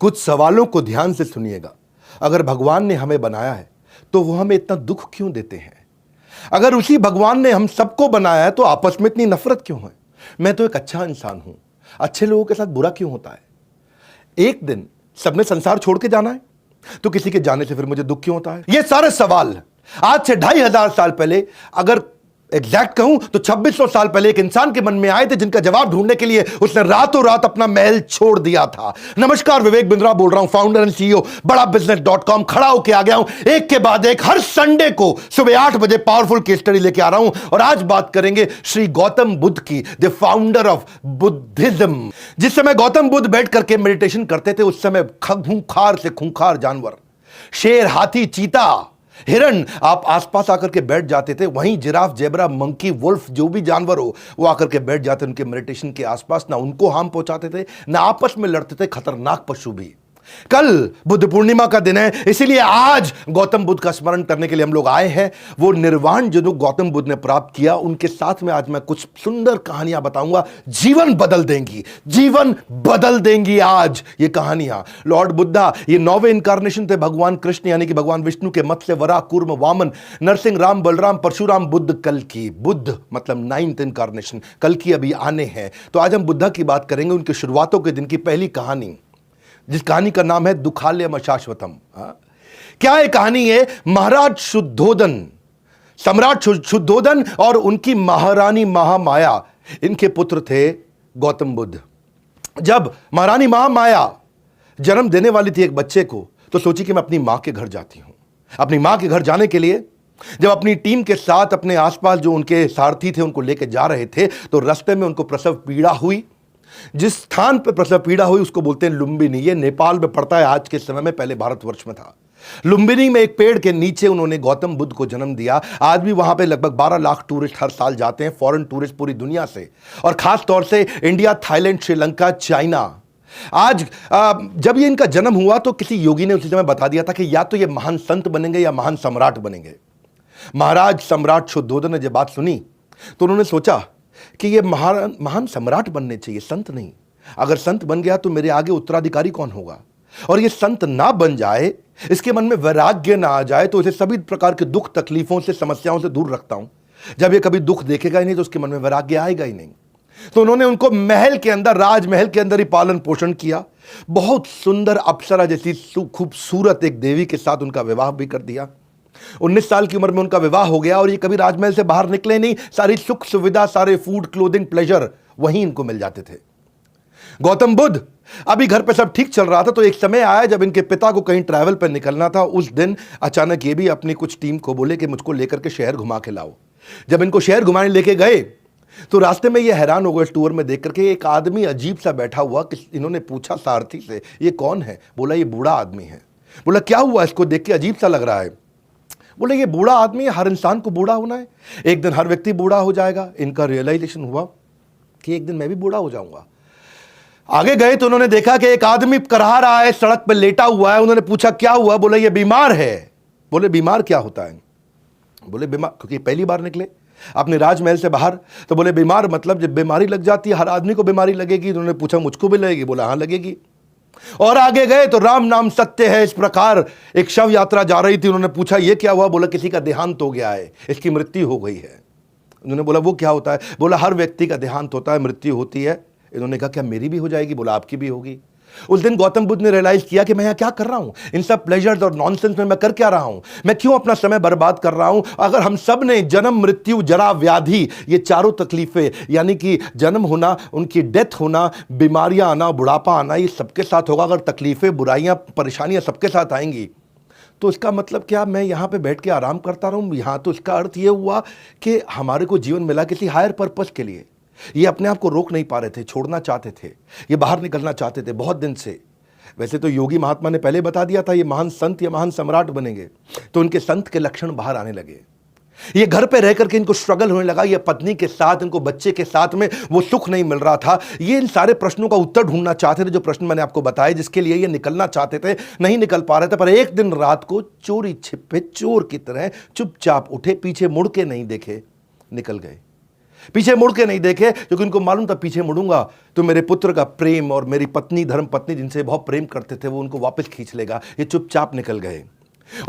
कुछ सवालों को ध्यान से सुनिएगा। अगर भगवान ने हमें बनाया है तो वो हमें इतना दुख क्यों देते हैं? अगर उसी भगवान ने हम सबको बनाया है तो आपस में इतनी नफरत क्यों है? मैं तो एक अच्छा इंसान हूं, अच्छे लोगों के साथ बुरा क्यों होता है? एक दिन सबने संसार छोड़ के जाना है, तो किसी के जाने से फिर मुझे दुख क्यों होता है? ये सारे सवाल आज से 2500 साल पहले, अगर एग्जैक्ट कहूं तो 2600 साल पहले एक इंसान के मन में आए थे, जिनका जवाब ढूंढने के लिए उसने रातों रात अपना महल छोड़ दिया था। नमस्कार, विवेक बिंद्रा बोल रहा हूं, फाउंडर एंड सीईओ बड़ा बिजनेस.com। खड़ा होके आ गया हूं एक के बाद एक, हर संडे को सुबह 8 बजे पावरफुल केस स्टडी लेके आ रहा हूं। और आज बात करेंगे श्री गौतम बुद्ध की, द फाउंडर ऑफ बुद्धिज्म। जिस समय गौतम बुद्ध बैठ करके मेडिटेशन करते थे, उस समय खूंखार से खूंखार जानवर, शेर, हाथी, चीता, हिरण आप आसपास आकर के बैठ जाते थे। वहीं जिराफ, जेब्रा, मंकी, वुल्फ, जो भी जानवर हो वो आकर के बैठ जाते उनके मेडिटेशन के आसपास। ना उनको हार्म पहुंचाते थे, ना आपस में लड़ते थे खतरनाक पशु भी। कल बुद्ध पूर्णिमा का दिन है, इसीलिए आज गौतम बुद्ध का स्मरण करने के लिए हम लोग आए हैं। वो निर्वाण जो गौतम बुद्ध ने प्राप्त किया, उनके साथ में आज मैं कुछ सुंदर कहानियां बताऊंगा। जीवन बदल देंगी, जीवन बदल देंगी आज ये कहानियां। लॉर्ड बुद्धा ये 9वें इनकारनेशन थे भगवान कृष्ण यानी कि भगवान विष्णु के मत्स्य, वराह, कूर्म, वामन, नरसिंह, राम, बलराम, परशुराम, बुद्ध, कल्कि। बुद्ध मतलब 9th इनकारनेशन, कल्कि अभी आने हैं। तो आज हम बुद्धा की बात करेंगे, उनकी शुरुआतों के दिन की पहली कहानी, जिस कहानी का नाम है दुखालयम अशाश्वतम। क्या है कहानी? है महाराज शुद्धोदन, सम्राट शुद्धोदन और उनकी महारानी महामाया, इनके पुत्र थे गौतम बुद्ध। जब महारानी महामाया जन्म देने वाली थी एक बच्चे को, तो सोची कि मैं अपनी मां के घर जाती हूं। अपनी मां के घर जाने के लिए जब अपनी टीम के साथ अपने आसपास जो उनके सारथी थे उनको लेकर जा रहे थे, तो रास्ते में उनको प्रसव पीड़ा हुई। जिस स्थान पर प्रसव पीड़ा हुई उसको बोलते हैं लुम्बिनी। ये नेपाल में पड़ता है आज के समय में, पहले भारतवर्ष में था। लुम्बिनी में एक पेड़ के नीचे उन्होंने गौतम बुद्ध को जन्म दिया। आज भी वहां पे लगभग 12 लाख टूरिस्ट हर साल जाते हैं, फॉरेन टूरिस्ट पूरी दुनिया से, और खास तौर से इंडिया, थाईलैंड, श्रीलंका, चाइना। आज जब ये इनका जन्म हुआ तो किसी योगी ने उसी समय बता दिया था कि या तो ये महान संत बनेंगे या महान सम्राट बनेंगे। महाराज सम्राट शुद्धोदन ने जब बात सुनी तो उन्होंने सोचा कि ये महान सम्राट बनने चाहिए, संत नहीं। अगर संत बन गया तो मेरे आगे उत्तराधिकारी कौन होगा? और ये संत ना बन जाए, इसके मन में वैराग्य ना आ जाए, तो इसे सभी प्रकार के दुख, तकलीफों से, समस्याओं से दूर रखता हूं। जब ये कभी दुख देखेगा ही नहीं तो उसके मन में वैराग्य आएगा ही नहीं। तो उन्होंने उनको महल के अंदर, राजमहल के अंदर ही पालन पोषण किया। बहुत सुंदर अप्सरा जैसी खूबसूरत एक देवी के साथ उनका विवाह भी कर दिया। 19 साल की उम्र में उनका विवाह हो गया और ये कभी राजमहल से बाहर निकले नहीं। सारी सुख सुविधा, सारे फूड, क्लोथिंग, प्लेजर वहीं इनको मिल जाते थे। गौतम बुद्ध अभी घर पे सब ठीक चल रहा था, तो एक समय आया जब इनके पिता को कहीं ट्रैवल पर निकलना था। उस दिन अचानक ये भी अपनी कुछ टीम को बोले कि मुझको लेकर के शहर घुमा के लाओ। जब इनको शहर घुमाने लेके गए तो रास्ते में ये हैरान हो गए टूर में देख करके, एक आदमी अजीब सा बैठा हुआ। इन्होंने पूछा सारथी से, ये कौन है? बोला ये बूढ़ा आदमी है। बोला क्या हुआ, इसको देख के अजीब सा लग रहा है? बोले ये बूढ़ा आदमी है, हर इंसान को बूढ़ा होना है, एक दिन हर व्यक्ति बूढ़ा हो जाएगा। इनका रियलाइजेशन हुआ कि एक दिन मैं भी बूढ़ा हो जाऊंगा। आगे गए तो उन्होंने देखा कि एक आदमी करहा रहा है, सड़क पर लेटा हुआ है। उन्होंने पूछा क्या हुआ? बोले ये बीमार है। बोले बीमार क्या होता है? बोले बीमार, क्योंकि पहली बार निकले अपने राजमहल से बाहर, तो बोले बीमार मतलब जब बीमारी लग जाती है, हर आदमी को बीमारी लगेगी। उन्होंने पूछा मुझको भी लगेगी? बोला हाँ लगेगी। और आगे गए तो राम नाम सत्य है, इस प्रकार एक शव यात्रा जा रही थी। उन्होंने पूछा ये क्या हुआ? बोला किसी का देहांत हो गया है, इसकी मृत्यु हो गई है। उन्होंने बोला वो क्या होता है? बोला हर व्यक्ति का देहांत होता है, मृत्यु होती है। इन्होंने कहा क्या मेरी भी हो जाएगी? बोला आपकी भी होगी। उस दिन गौतम बुद्ध ने रियलाइज किया कि मैं यहां क्या कर रहा हूं, इन सब प्लेजर्स और नॉनसेंस में मैं कर क्या रहा हूं, मैं क्यों अपना समय बर्बाद कर रहा हूं? अगर हम सब ने जन्म, मृत्यु, जरा, व्याधि, ये चारों तकलीफें, यानी कि जन्म होना, उनकी डेथ होना, बीमारियां आना, बुढ़ापा आना, ये सबके साथ होगा। अगर तकलीफें, बुराइयां, परेशानियां सबके साथ आएंगी तो इसका मतलब क्या मैं यहां पे बैठ के आराम करता रहूं? यहां तो इसका अर्थ ये हुआ कि हमारे को जीवन मिला किसी हायर पर्पस के लिए। ये अपने आप को रोक नहीं पा रहे थे, छोड़ना चाहते थे, ये बाहर निकलना चाहते थे बहुत दिन से। वैसे तो योगी महात्मा ने पहले बता दिया था ये महान संत या महान सम्राट बनेंगे, तो उनके संत के लक्षण बाहर आने लगे। ये घर पे रह करके इनको स्ट्रगल होने लगा, ये पत्नी के साथ, इनको बच्चे के साथ में वो सुख नहीं मिल रहा था। ये इन सारे प्रश्नों का उत्तर ढूंढना चाहते थे, जो प्रश्न मैंने आपको बताए, जिसके लिए ये निकलना चाहते थे, नहीं निकल पा रहे थे। पर एक दिन रात को चोरी छिपे चोर की तरह चुपचाप उठे, पीछे मुड़ के नहीं देखे, निकल गए। पीछे मुड़ के नहीं देखे, क्योंकि उनको मालूम था पीछे मुड़ूंगा तो मेरे पुत्र का प्रेम और मेरी पत्नी, धर्म पत्नी जिनसे बहुत प्रेम करते थे, वो उनको वापस खींच लेगा। ये चुपचाप निकल गए।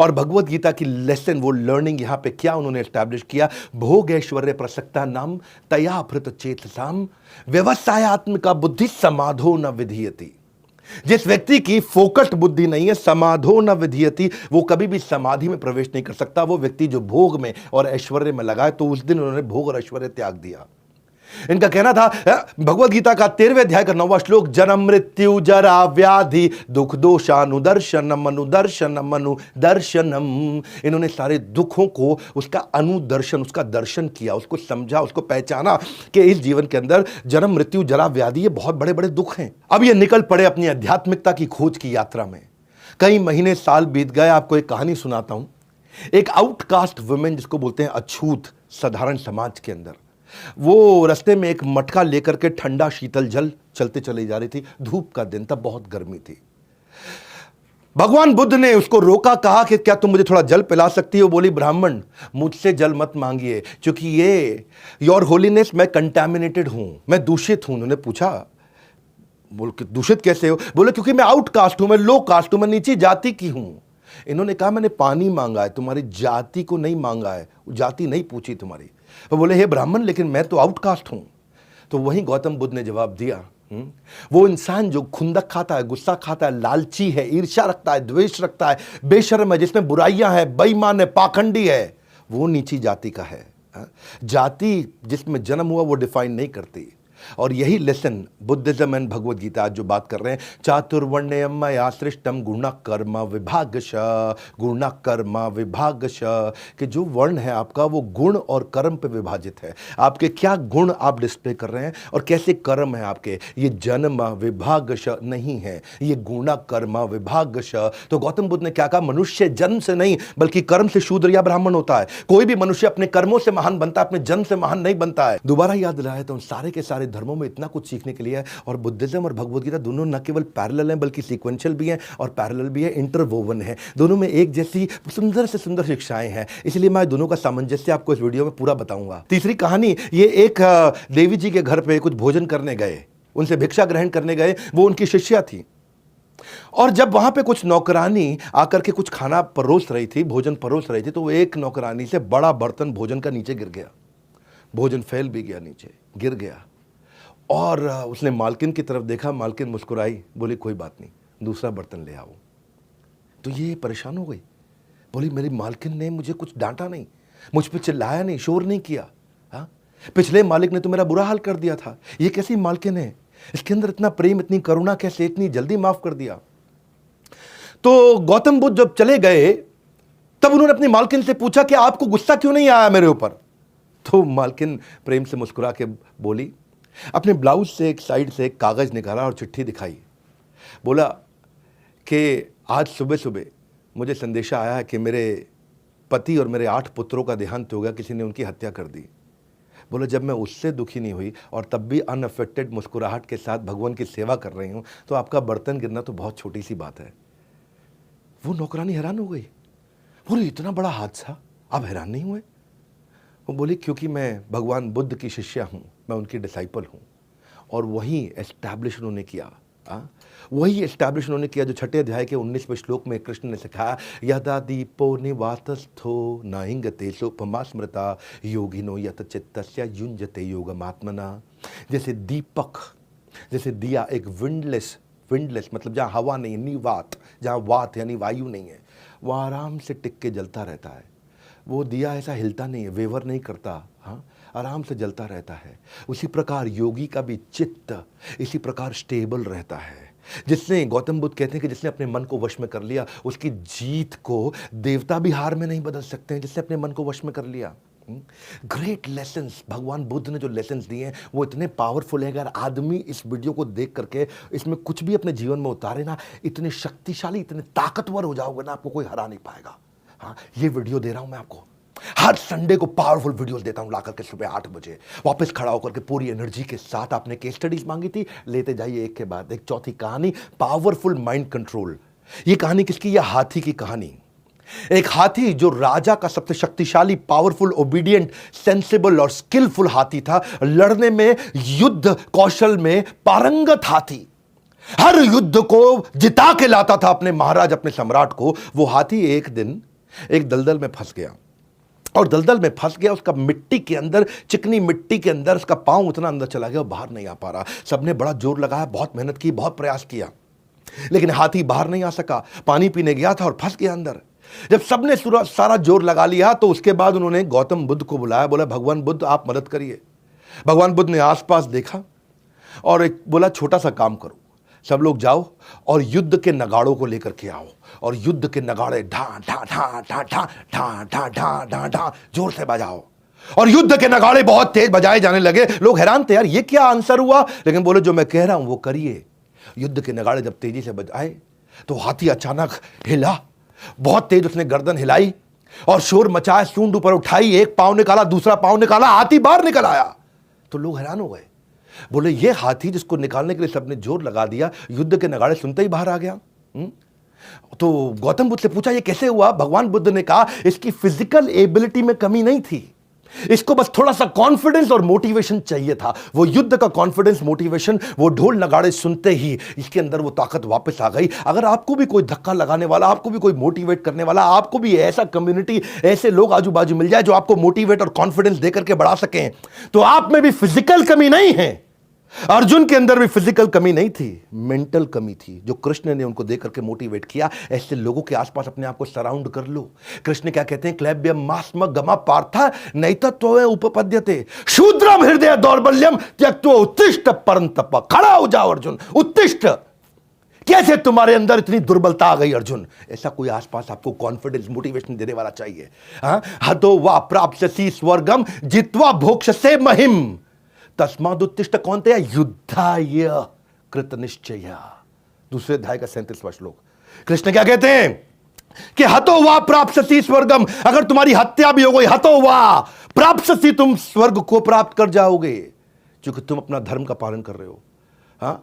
और भगवत गीता की लेसन, वो लर्निंग यहां पे क्या उन्होंने एस्टैब्लिश किया, भोग ऐश्वर्य प्रसक्ता नाम तया भृत चेतसाम व्यवसायत्मिका बुद्धि समाधो न विधीयति। जिस व्यक्ति की फोकस्ड बुद्धि नहीं है, समाधो न विधीयति, वो कभी भी समाधि में प्रवेश नहीं कर सकता। वो व्यक्ति जो भोग में और ऐश्वर्य में लगा है, तो उस दिन उन्होंने भोग और ऐश्वर्य त्याग दिया। इनका कहना था, भगवत गीता का 13वें अध्याय का 9वां श्लोक, जन्म मृत्यु जरा व्याधि दुख दोषानुदर्शनम अनुदर्शनम अनुदर्शनम। इन्होंने सारे दुखों को, उसका अनुदर्शन, उसका दर्शन किया, उसको समझा, उसको पहचाना कि इस जीवन के अंदर जन्म मृत्यु जरा व्याधि, ये बहुत बड़े बड़े दुख हैं। अब ये निकल पड़े अपनी आध्यात्मिकता की खोज की यात्रा में। कई महीने साल बीत गए। आपको एक कहानी सुनाता हूं। एक आउटकास्ट वुमेन, जिसको बोलते हैं अछूत साधारण समाज के अंदर, वो रास्ते में एक मटका लेकर के ठंडा शीतल जल चलते चली जा रही थी। धूप का दिन था, बहुत गर्मी थी। भगवान बुद्ध ने उसको रोका, कहा कि क्या तुम मुझे थोड़ा जल पिला सकती हो? बोली, ब्राह्मण मुझसे जल मत मांगिए, क्योंकि ये योर होलीनेस, मैं कंटैमिनेटेड हूं, मैं दूषित हूं। उन्होंने पूछा, बोल के दूषित कैसे हो? बोले, क्योंकि मैं आउटकास्ट हूं, मैं लो कास्ट हूं, मैं नीची जाति की हूं। इन्होंने कहा, मैंने पानी मांगा है, तुम्हारी जाति को नहीं मांगा है, जाति नहीं पूछी तुम्हारी। वो बोले, हे ब्राह्मण, लेकिन मैं तो आउटकास्ट हूं। तो वहीं गौतम बुद्ध ने जवाब दिया, वो इंसान जो खुंदक खाता है, गुस्सा खाता है, लालची है, ईर्ष्या रखता है, द्वेष रखता है, बेशर्म है, जिसमें बुराइयां है, बेईमान है, पाखंडी है, वो नीची जाति का है। जाति जिसमें जन्म हुआ वो डिफाइन नहीं करती। और यही lesson Buddhism and Bhagavad Gita आज जो बात कर रहे हैं, चातुर्वर्ण्यम मया सृष्टम गुण कर्म विभागश, गुण कर्म विभागश, कि जो वर्ण है आपका वो गुण और कर्म पे विभाजित है। आपके क्या गुण आप डिस्प्ले कर रहे हैं और कैसे कर्म है आपके, ये जन्म विभागश नहीं है, ये गुण कर्म विभागश। तो गौतम बुद्ध ने क्या कहा, मनुष्य जन्म से नहीं बल्कि कर्म से शूद्र या ब्राह्मण होता है। कोई भी मनुष्य अपने कर्मों से महान बनता है, अपने जन्म से महान नहीं बनता है। दोबारा याद दिलाया तो सारे के सारे धर्मों में इतना कुछ सीखने के लिए है। और बुद्धिज्म और भगवत गीता दोनों न केवल पैरेलल हैं बल्कि सीक्वेंशियल भी हैं और पैरेलल भी है, इंटरवोवन है। दोनों में एक जैसी सुंदर से सुंदर शिक्षाएं हैं, इसलिए मैं दोनों का सामंजस्य आपको इस वीडियो में पूरा बताऊंगा। तीसरी कहानी, ये एक देवी जी के घर पे कुछ भोजन करने गए, उनसे भिक्षा ग्रहण करने गए। वो उनकी शिष्या थी और जब वहां पे कुछ नौकरानी आकर के कुछ खाना परोस रही थी, भोजन परोस रही थी, तो वो एक नौकरानी से बड़ा बर्तन भोजन का नीचे गिर गया। भोजन फैल भी गया, नीचे गिर गया। और उसने मालकिन की तरफ देखा, मालकिन मुस्कुराई, बोली कोई बात नहीं, दूसरा बर्तन ले आओ। तो ये परेशान हो गई, बोली मेरी मालकिन ने मुझे कुछ डांटा नहीं, मुझ पे चिल्लाया नहीं, शोर नहीं किया। हाँ, पिछले मालिक ने तो मेरा बुरा हाल कर दिया था, ये कैसी मालकिन है, इसके अंदर इतना प्रेम, इतनी करुणा कैसे, इतनी जल्दी माफ कर दिया। तो गौतम बुद्ध जब चले गए तब उन्होंने अपनी मालकिन से पूछा कि आपको गुस्सा क्यों नहीं आया मेरे ऊपर? तो मालकिन प्रेम से मुस्कुरा के बोली, अपने ब्लाउज से एक साइड से एक कागज निकाला और चिट्ठी दिखाई। बोला कि आज सुबह सुबह मुझे संदेशा आया है कि मेरे पति और मेरे 8 पुत्रों का देहांत हो गया, किसी ने उनकी हत्या कर दी। बोला जब मैं उससे दुखी नहीं हुई और तब भी अनअफेक्टेड मुस्कुराहट के साथ भगवान की सेवा कर रही हूं, तो आपका बर्तन गिरना तो बहुत छोटी सी बात है। वो नौकरानी हैरान हो गई, बोले इतना बड़ा हादसा, आप हैरान नहीं हुए? वो बोली क्योंकि मैं भगवान बुद्ध की शिष्या हूँ, मैं उनकी डिसाइपल हूँ। और वही एस्टैब्लिश उन्होंने किया, वही एस्टैब्लिश उन्होंने किया जो 6 अध्याय के 19वें श्लोक में कृष्ण ने सिखाया, यदा दीपो निवातस्थो नाहिंगते सोपमा स्मृता योगिनो यत चित्तस्य युञ्जते योगमात्मना। जैसे दीपक, जैसे दिया, एक विंडलेस मतलब जहाँ हवा नहीं है, निवात, जहाँ वात यानी वायु नहीं है, वह आराम से टिक के जलता रहता है। वो दिया ऐसा हिलता नहीं है, वेवर नहीं करता, हाँ, आराम से जलता रहता है। उसी प्रकार योगी का भी चित्त इसी प्रकार स्टेबल रहता है। जिसने, गौतम बुद्ध कहते हैं कि जिसने अपने मन को वश में कर लिया, उसकी जीत को देवता भी हार में नहीं बदल सकते हैं, जिसने अपने मन को वश में कर लिया। ग्रेट लेसन्स, भगवान बुद्ध ने जो लेसन्स दिए हैं वो इतने पावरफुल है। अगर आदमी इस वीडियो को देख करके इसमें कुछ भी अपने जीवन में उतारे ना, इतने शक्तिशाली, इतने ताकतवर हो जाओगे ना, आपको कोई हरा नहीं पाएगा। हाँ, ये वीडियो दे रहा हूं मैं आपको, हर संडे को पावरफुल वीडियोस देता हूं लाकर के सुबह 8 बजे, वापस खड़ा होकर के पूरी एनर्जी के साथ। आपने केस स्टडीज मांगी थी, लेते जाइए एक के बाद एक। चौथी कहानी, पावरफुल माइंड कंट्रोल। ये कहानी किसकी? ये हाथी की कहानी। एक हाथी जो राजा का सबसे शक्तिशाली, पावरफुल, ओबीडियंट, सेंसिबल और स्किलफुल हाथी था, लड़ने में, युद्ध कौशल में पारंगत हाथी, हर युद्ध को जिता के लाता था अपने महाराज, अपने सम्राट को। वो हाथी एक दिन एक दलदल में फंस गया, और दलदल में फंस गया। उसका मिट्टी के अंदर, चिकनी मिट्टी के अंदर उसका पांव उतना अंदर चला गया, बाहर नहीं आ पा रहा। सबने बड़ा जोर लगाया, बहुत मेहनत की, बहुत प्रयास किया, लेकिन हाथी बाहर नहीं आ सका। पानी पीने गया था और फंस गया अंदर। जब सबने सारा जोर लगा लिया तो उसके बाद उन्होंने गौतम बुद्ध को बुलाया, बोला भगवान बुद्ध आप मदद करिए। भगवान बुद्ध ने आसपास देखा और एक बोला छोटा सा काम करो, सब लोग जाओ और युद्ध के नगाड़ों को लेकर के आओ, और युद्ध के नगाड़े ढा ढा ढा ढा ढा ढा ढा ढा ढा ढा जोर से बजाओ। और युद्ध के नगाड़े बहुत तेज बजाए जाने लगे। लोग हैरान थे, यार ये क्या आंसर हुआ, लेकिन बोले जो मैं कह रहा हूं वो करिए। युद्ध के नगाड़े जब तेजी से बजाए तो हाथी अचानक हिला, बहुत तेज उसने गर्दन हिलाई और शोर मचाया, सूंड ऊपर उठाई, एक पांव निकाला, दूसरा पांव निकाला, हाथी बाहर निकल आया। तो लोग हैरान हो गए, बोले ये हाथी जिसको निकालने के लिए सबने जोर लगा दिया, युद्ध के नगाड़े सुनते ही बाहर आ गया। तो गौतम बुद्ध से पूछा ये कैसे हुआ। भगवान बुद्ध ने कहा इसकी फिजिकल एबिलिटी में कमी नहीं थी, इसको बस थोड़ा सा कॉन्फिडेंस और मोटिवेशन चाहिए था। वो युद्ध का कॉन्फिडेंस, मोटिवेशन, वो ढोल नगाड़े सुनते ही इसके अंदर वो ताकत वापस आ गई। अगर आपको भी कोई धक्का लगाने वाला, आपको भी कोई मोटिवेट करने वाला, आपको भी ऐसा कम्युनिटी, ऐसे लोग आजू बाजू मिल जाए जो आपको मोटिवेट और कॉन्फिडेंस देकर के बढ़ा सकें, तो आप में भी फिजिकल कमी नहीं है। अर्जुन के अंदर भी फिजिकल कमी नहीं थी, मेंटल कमी थी, जो कृष्ण ने उनको देकर के मोटिवेट किया। ऐसे लोगों के आसपास अपने आप को सराउंड कर लो। कृष्ण क्या कहते हैं, क्लैब्यम मास्म गमा पार्था नैतत्व उपपद्यते शूद्रम हृदय दौर्बल्यम त्यक्त्वा उत्तिष्ठ परंतप। खड़ा हो जाओ अर्जुन, उत्तिष्ठ। कैसे तुम्हारे अंदर इतनी दुर्बलता आ गई अर्जुन? ऐसा कोई आसपास आपको कॉन्फिडेंस, मोटिवेशन देने वाला चाहिए। हतो वा प्राप्स्यसि स्वर्गम जित्वा भोक्ष्यसे महिम तस्मादुत्तिष्ठ। कौन थे? युद्धाय कृत निश्चय। दूसरे अध्याय का 37वां श्लोक। कृष्ण क्या कहते हैं कि हतो वा प्राप्स्यसि स्वर्गम, अगर तुम्हारी हत्या भी हो गई, हतो वा प्राप्स्यसि, तुम स्वर्ग को प्राप्त कर जाओगे, क्योंकि तुम अपना धर्म का पालन कर रहे हो।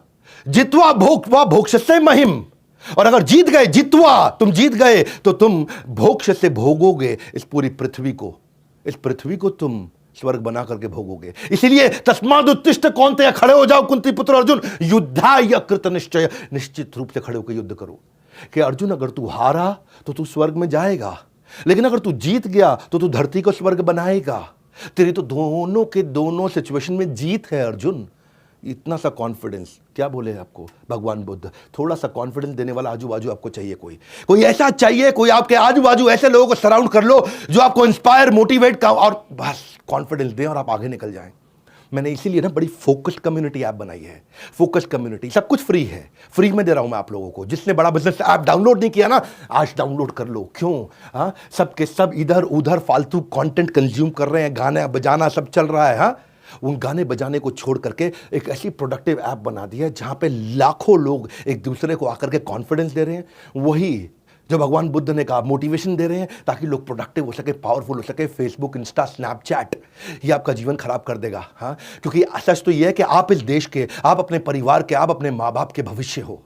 जित्वा भोक्त्वा भोक्ष्यसे महिम, और अगर जीत गए, जित्वा तुम जीत गए, तो तुम भोक्ष्य से भोगोगे इस पूरी पृथ्वी को, इस पृथ्वी को तुम स्वर्ग बना करके भोगोगे। इसीलिए तस्माद उत्तिष्ठ, कौन थे? खड़े हो जाओ कुंती पुत्र अर्जुन, युद्धाय कृत निश्चय, निश्चित रूप से खड़े होकर युद्ध करो। कि अर्जुन अगर तू हारा तो तू स्वर्ग में जाएगा, लेकिन अगर तू जीत गया तो तू धरती को स्वर्ग बनाएगा। तेरी तो दोनों के दोनों सिचुएशन में जीत है अर्जुन। इतना सा कॉन्फिडेंस, क्या बोले आपको भगवान बुद्ध, थोड़ा सा कॉन्फिडेंस देने वाला आजू बाजू आपको चाहिए। कोई ऐसा चाहिए, कोई आपके आजू बाजू ऐसे लोगों को सराउंड कर लो जो आपको इंस्पायर, मोटिवेट का और बस कॉन्फिडेंस दें और आप आगे निकल जाएं। मैंने इसीलिए ना बड़ी फोकस्ड कम्युनिटी ऐप बनाई है। फोकस्ड कम्युनिटी, सब कुछ फ्री है, फ्री में दे रहा हूं मैं आप लोगों को। जिसने बड़ा बिजनेस ऐप डाउनलोड नहीं किया ना, आज डाउनलोड कर लो। क्यों? सबके सब इधर उधर फालतू कंटेंट कंज्यूम कर रहे हैं, गाना बजाना सब चल रहा है। उन गाने बजाने को छोड़ करके एक ऐसी प्रोडक्टिव ऐप बना दी है जहां पे लाखों लोग एक दूसरे को आकर के कॉन्फिडेंस दे रहे हैं। वही जो भगवान बुद्ध ने कहा, मोटिवेशन दे रहे हैं ताकि लोग प्रोडक्टिव हो सके, पावरफुल हो सके। फेसबुक, इंस्टा, स्नैपचैट ये आपका जीवन खराब कर देगा। क्योंकि सच तो ये है कि आप इस देश के, आप अपने परिवार के, आप अपने माँ बाप के भविष्य हो।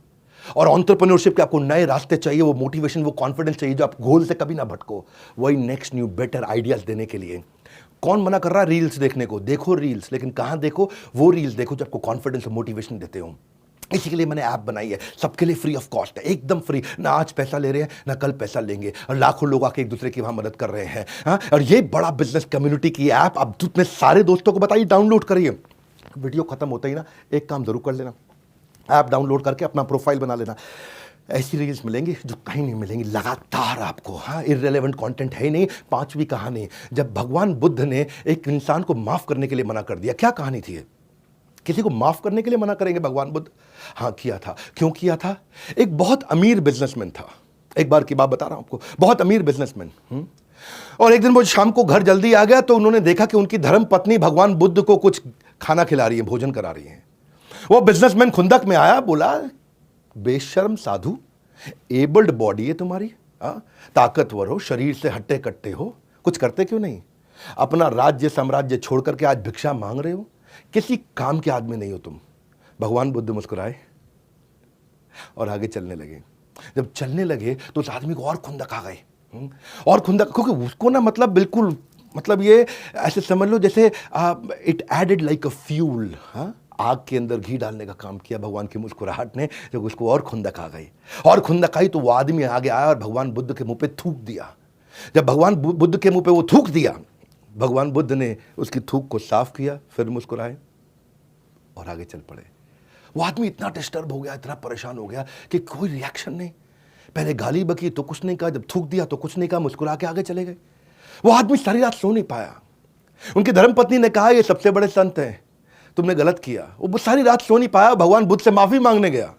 और एंटरप्रेन्योरशिप के आपको नए रास्ते चाहिए, वो मोटिवेशन, वो कॉन्फिडेंस चाहिए जो आप गोल से कभी ना भटको। वही नेक्स्ट न्यू बेटर आइडियाज देने के लिए। कौन मना कर रहा है रील्स देखने को? देखो रील्स, लेकिन कहां देखो? वो रील्स देखो जो आपको कॉन्फिडेंस और मोटिवेशन देते हो। इसी के लिए मैंने ऐप बनाई है, सबके लिए फ्री ऑफ कॉस्ट है, एकदम फ्री। ना आज पैसा ले रहे हैं, ना कल पैसा लेंगे, और लाखों लोग आके एक दूसरे की वहां मदद कर रहे हैं। और ये बड़ा बिजनेस कम्युनिटी की ऐप आप अपने सारे दोस्तों को बताइए, डाउनलोड करिए। वीडियो खत्म होता ही ना एक काम जरूर कर लेना, ऐप डाउनलोड करके अपना प्रोफाइल बना लेना। ऐसी रील्स मिलेंगी जो कहीं नहीं मिलेंगी लगातार आपको। इररिलेवेंट कंटेंट है ही नहीं। 5वीं कहानी, जब भगवान बुद्ध ने एक इंसान को माफ करने के लिए मना कर दिया, क्या कहानी थी? किसी को माफ करने के लिए मना करेंगे भगवान बुद्ध? किया था। क्यों किया था? एक बहुत अमीर बिजनेसमैन था, एक बार की बात बता रहा हूं आपको, बहुत अमीर बिजनेसमैन। और एक दिन वो शाम को घर जल्दी आ गया तो उन्होंने देखा कि उनकी धर्म पत्नी भगवान बुद्ध को कुछ खाना खिला रही है, भोजन करा रही है। वो बिजनेसमैन खुंदक में आया, बोला बेशर्म साधु, एबल्ड बॉडी है तुम्हारी, ताकतवर हो, शरीर से हट्टे कट्टे हो, कुछ करते क्यों नहीं? अपना राज्य साम्राज्य छोड़ करके आज भिक्षा मांग रहे हो, किसी काम के आदमी नहीं हो तुम। भगवान बुद्ध मुस्कुराए और आगे चलने लगे। जब चलने लगे तो उस आदमी को और खुंदक आ गए। और खुंदक, क्योंकि उसको ना मतलब बिल्कुल मतलब ये ऐसे समझ लो जैसे it added like a fuel, हाँ, आग के अंदर घी डालने का काम किया भगवान की मुस्कुराहट ने, जब उसको और खुंदक आ गई। और खुंदक आई तो वो आदमी आगे आया और भगवान बुद्ध के मुंह पे थूक दिया। जब भगवान बुद्ध के मुंह पे वो थूक दिया, भगवान बुद्ध ने उसकी थूक को साफ किया, फिर मुस्कुराए और आगे चल पड़े। वो आदमी इतना डिस्टर्ब हो गया, इतना परेशान हो गया कि कोई रिएक्शन नहीं। पहले गाली बकी तो कुछ नहीं कहा, जब थूक दिया तो कुछ नहीं कहा, मुस्कुरा के आगे चले गए। वो आदमी सारी रात सो नहीं पाया। उनकी धर्मपत्नी ने कहा ये सबसे बड़े संत हैं, तुमने गलत किया। वो सारी रात सो नहीं पाया, भगवान बुद्ध से माफी मांगने गया।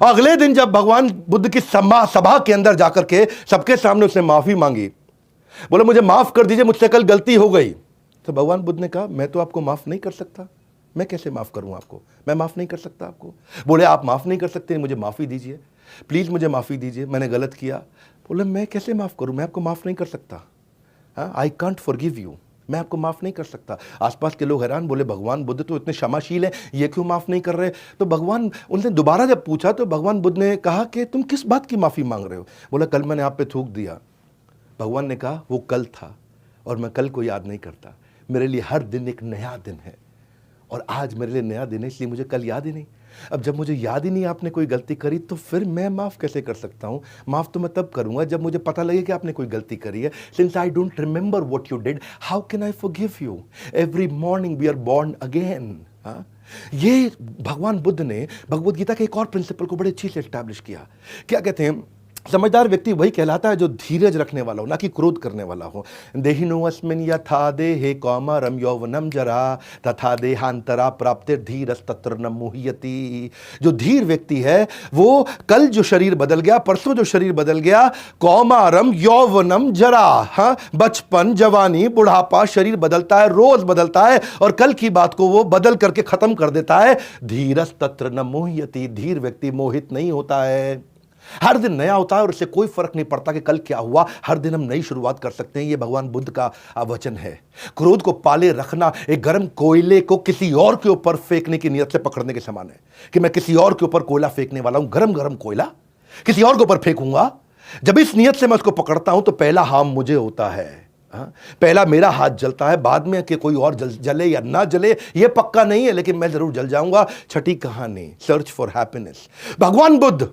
अगले दिन जब भगवान बुद्ध की सभा के अंदर जाकर के सबके सामने उसने माफी मांगी, बोले मुझे माफ कर दीजिए, मुझसे कल गलती हो गई। तो भगवान बुद्ध ने कहा मैं तो आपको माफ नहीं कर सकता, मैं कैसे माफ करूं आपको, मैं माफ नहीं कर सकता आपको। बोले आप माफ नहीं कर सकते, मुझे माफी दीजिए, प्लीज मुझे माफी दीजिए, मैंने गलत किया। बोले मैं कैसे माफ करूं, मैं आपको माफ नहीं कर सकता, आई कांट फॉरगिव यू, मैं आपको माफ नहीं कर सकता। आसपास के लोग हैरान, बोले भगवान बुद्ध तो इतने क्षमाशील हैं, ये क्यों माफ नहीं कर रहे। तो भगवान, उनसे दोबारा जब पूछा तो भगवान बुद्ध ने कहा कि तुम किस बात की माफी मांग रहे हो। बोला कल मैंने आप पे थूक दिया। भगवान ने कहा वो कल था और मैं कल को याद नहीं करता, मेरे लिए हर दिन एक नया दिन है और आज मेरे लिए नया दिन है, इसलिए मुझे कल याद ही नहीं। अब जब मुझे याद ही नहीं आपने कोई गलती करी तो फिर मैं माफ़ कैसे कर सकता हूँ। माफ़ तो मैं तब करूँगा जब मुझे पता लगे कि आपने कोई गलती करी है। Since I don't remember what you did, how can I forgive you. Every morning we are born again. हाँ, ये भगवान बुद्ध ने भगवद गीता के एक और प्रिंसिपल को बड़े अच्छी से एस्टैब्लिश किया। क्या कहते हैं, समझदार व्यक्ति वही कहलाता है जो धीरज रखने वाला हो, ना कि क्रोध करने वाला हो। देहिनो अस्मिन् यथा देहे कौमारम यौवनम जरा तथा देहांतरा प्राप्तिर धीरस् तत्र न मुह्यति। जो धीर व्यक्ति है वो कल जो शरीर बदल गया, परसों जो शरीर बदल गया, कौमारम यौवनम जरा, हाँ, बचपन, जवानी, बुढ़ापा, शरीर बदलता है, रोज बदलता है और कल की बात को वो बदल करके खत्म कर देता है। धीरस् तत्र न मुह्यति, धीर व्यक्ति मोहित नहीं होता है। हर दिन नया होता है और उससे कोई फर्क नहीं पड़ता कि कल क्या हुआ, हर दिन हम नई शुरुआत कर सकते हैं। ये भगवान बुद्ध का वचन है। क्रोध को पाले रखना एक गर्म कोयले को किसी और के ऊपर फेंकने की नियत से पकड़ने के समान है कि मैं किसी और के ऊपर कोयला फेंकने वाला हूं, गरम गरम कोयला किसी और के ऊपर फेंकूंगा। जब इस नियत से मैं उसको पकड़ता हूं तो पहला हार्म मुझे होता है, पहला मेरा हाथ जलता है, बाद में कि कोई और जले या ना जले ये पक्का नहीं है, लेकिन मैं जरूर जल जाऊंगा। छठी कहानी, सर्च फॉर हैप्पीनेस। भगवान बुद्ध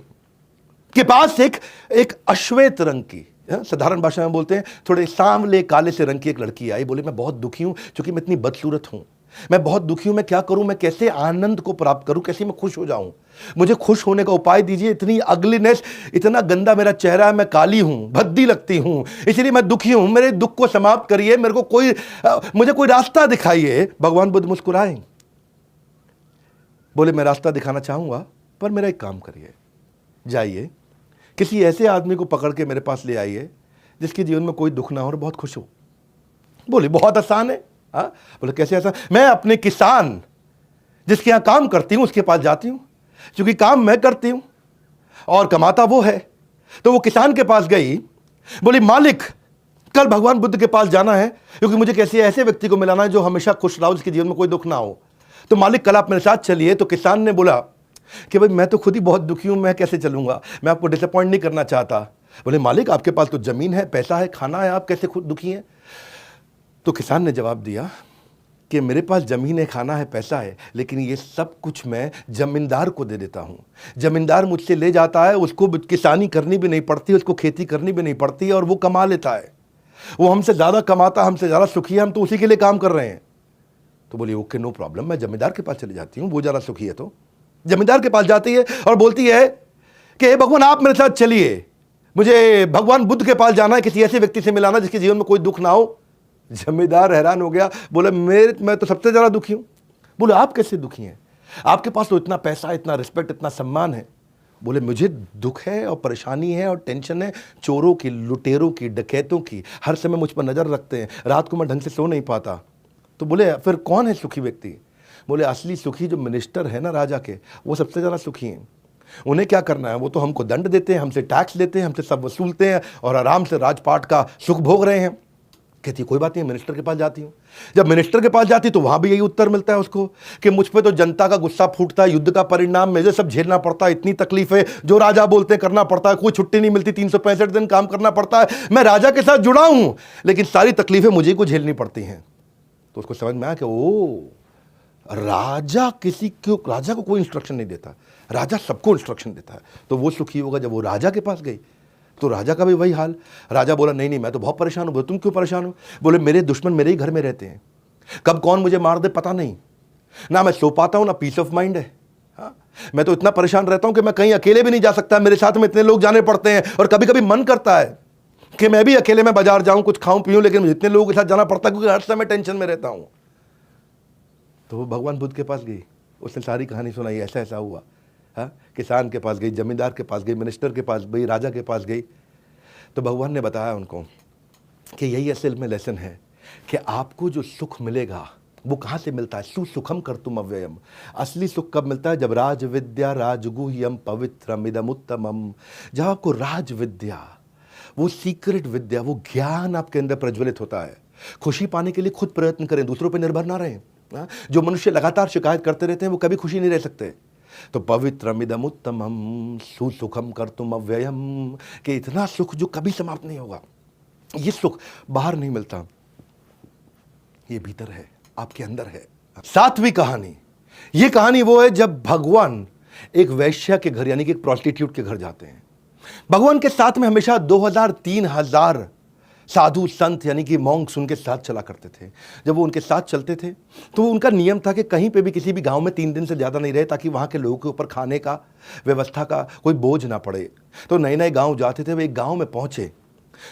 के पास एक अश्वेत रंग की, साधारण भाषा में बोलते हैं थोड़े सांवले काले से रंग की एक लड़की आई। बोले मैं बहुत दुखी हूं क्योंकि मैं इतनी बदसूरत हूं, मैं बहुत दुखी हूं, मैं क्या करूं, मैं कैसे आनंद को प्राप्त करूं, कैसे मैं खुश हो जाऊं, मुझे खुश होने का उपाय दीजिए। इतनी अगलीनेस, इतना गंदा मेरा चेहरा है, मैं काली हूं, भद्दी लगती हूं, इसलिए मैं दुखी हूं, मेरे दुख को समाप्त करिए, मेरे को मुझे कोई रास्ता दिखाइए। भगवान बुद्ध मुस्कुराए, बोले मैं रास्ता दिखाना चाहूंगा पर मेरा एक काम करिए, जाइए किसी ऐसे आदमी को पकड़ के मेरे पास ले आइए जिसके जीवन में कोई दुख ना हो और बहुत खुश हो। बोले बहुत आसान है। हाँ, बोले कैसे आसान। मैं अपने किसान जिसके यहां काम करती हूं उसके पास जाती हूं, क्योंकि काम मैं करती हूं और कमाता वो है। तो वो किसान के पास गई, बोली मालिक कल भगवान बुद्ध के पास जाना है क्योंकि मुझे कैसे ऐसे व्यक्ति को मिलाना है जो हमेशा खुश रहा हो, जिसके जीवन में कोई दुख ना हो। तो मालिक कल आप मेरे साथ चलिए। तो किसान ने बोला कि भाई मैं तो खुद ही बहुत दुखी हूं, मैं कैसे चलूंगा, मैं आपको डिसअपॉइंट नहीं करना चाहता। बोले मालिक आपके पास तो जमीन है, पैसा है, खाना है, आप कैसे खुद दुखी हैं। तो किसान ने जवाब दिया कि मेरे पास जमीन है, खाना है, पैसा है, लेकिन ये सब कुछ मैं जमींदार को दे देता हूं। जमींदार मुझसे ले जाता है, उसको किसानी करनी भी नहीं पड़ती, उसको खेती करनी भी नहीं पड़ती और वो कमा लेता है। वो हमसे ज्यादा कमाता, हमसे ज्यादा सुखी है, हम तो उसी के लिए काम कर रहे हैं। तो बोली ओके नो प्रॉब्लम, मैं जमींदार के पास चली जाती हूँ, वो ज्यादा सुखी है। तो जमींदार के पास जाती है और बोलती है कि भगवान आप मेरे साथ चलिए, मुझे भगवान बुद्ध के पास जाना है, किसी ऐसे व्यक्ति से मिलाना जिसके जीवन में कोई दुख ना हो। जमींदार हैरान हो गया, बोले मैं तो सबसे ज्यादा दुखी हूं। बोले आप कैसे दुखी हैं, आपके पास तो इतना पैसा, इतना रिस्पेक्ट, इतना सम्मान है। बोले मुझे दुख है और परेशानी है और टेंशन है, चोरों की, लुटेरों की, डकैतों की, हर समय मुझ पर नजर रखते हैं, रात को मैं ढंग से सो नहीं पाता। तो बोले फिर कौन है सुखी व्यक्ति। बोले असली सुखी जो मिनिस्टर है ना राजा के, वो सबसे ज़्यादा सुखी हैं। उन्हें क्या करना है, वो तो हमको दंड देते हैं, हमसे टैक्स लेते हैं, हमसे सब वसूलते हैं और आराम से राजपाट का सुख भोग रहे हैं। कहती कोई बात नहीं, मिनिस्टर के पास जाती हूँ। जब मिनिस्टर के पास जाती तो वहां भी यही उत्तर मिलता है उसको कि मुझ पे तो जनता का गुस्सा फूटता है, युद्ध का परिणाम मुझे सब झेलना पड़ता है, इतनी तकलीफें जो राजा बोलते हैं करना पड़ता है, कोई छुट्टी नहीं मिलती, 365 दिन काम करना पड़ता है, मैं राजा के साथ जुड़ा हूं लेकिन सारी तकलीफें मुझे को झेलनी पड़ती हैं। तो उसको समझ में आया कि ओ, राजा राजा को कोई इंस्ट्रक्शन नहीं देता, राजा सबको इंस्ट्रक्शन देता है। तो वो सुखी होगा। जब वो राजा के पास गई तो राजा का भी वही हाल। राजा बोला नहीं नहीं मैं तो बहुत परेशान हूं। बोले तुम क्यों परेशान हो? बोले मेरे दुश्मन मेरे ही घर में रहते हैं, कब कौन मुझे मार दे पता नहीं, ना मैं सो पाता हूं ना पीस ऑफ माइंड है। हाँ? मैं तो इतना परेशान रहता हूं कि मैं कहीं अकेले भी नहीं जा सकता, मेरे साथ में इतने लोग जाने पड़ते हैं और कभी कभी मन करता है कि मैं भी अकेले में बाजार जाऊं, कुछ खाऊं पीऊं, लेकिन इतने लोगों के साथ जाना पड़ता है क्योंकि हर समय टेंशन में रहता हूं। तो वो भगवान बुद्ध के पास गई, उसने सारी कहानी सुनाई, ऐसा ऐसा हुआ। हाँ, किसान के पास गई, जमींदार के पास गई, मिनिस्टर के पास गई, राजा के पास गई। तो भगवान ने बताया उनको कि यही असल में लेसन है कि आपको जो सुख मिलेगा वो कहाँ से मिलता है? सुसुखम कर्तुम अव्ययम। असली सुख कब मिलता है? जब राज विद्या राजगुह्यम पवित्रम इदम उत्तमम। जब आपको राज विद्या, वो सीक्रेट विद्या, वो ज्ञान आपके अंदर प्रज्वलित होता है। खुशी पाने के लिए खुद प्रयत्न करें, दूसरों पर निर्भर ना रहें। जो मनुष्य लगातार शिकायत करते रहते हैं वो कभी खुशी नहीं रह सकते। तो पवित्रमिदम उत्तमम सुसुखम कर्तुम अव्ययम, कि इतना सुख जो कभी समाप्त नहीं होगा। ये सुख बाहर नहीं मिलता, ये भीतर है, आपके अंदर है। सातवीं कहानी, ये कहानी वो है जब भगवान एक वैश्या के घर यानी कि एक प्रोस्टिट्यूट के घर जाते हैं। भगवान के साथ में हमेशा 2000-3000 साधु संत यानी कि मॉन्क्स उनके साथ चला करते थे। जब वो उनके साथ चलते थे तो उनका नियम था कि कहीं पे भी किसी भी गांव में 3 दिन से ज़्यादा नहीं रहे, ताकि वहाँ के लोगों के ऊपर खाने का व्यवस्था का कोई बोझ ना पड़े। तो नए नए गांव जाते थे। वे एक गांव में पहुँचे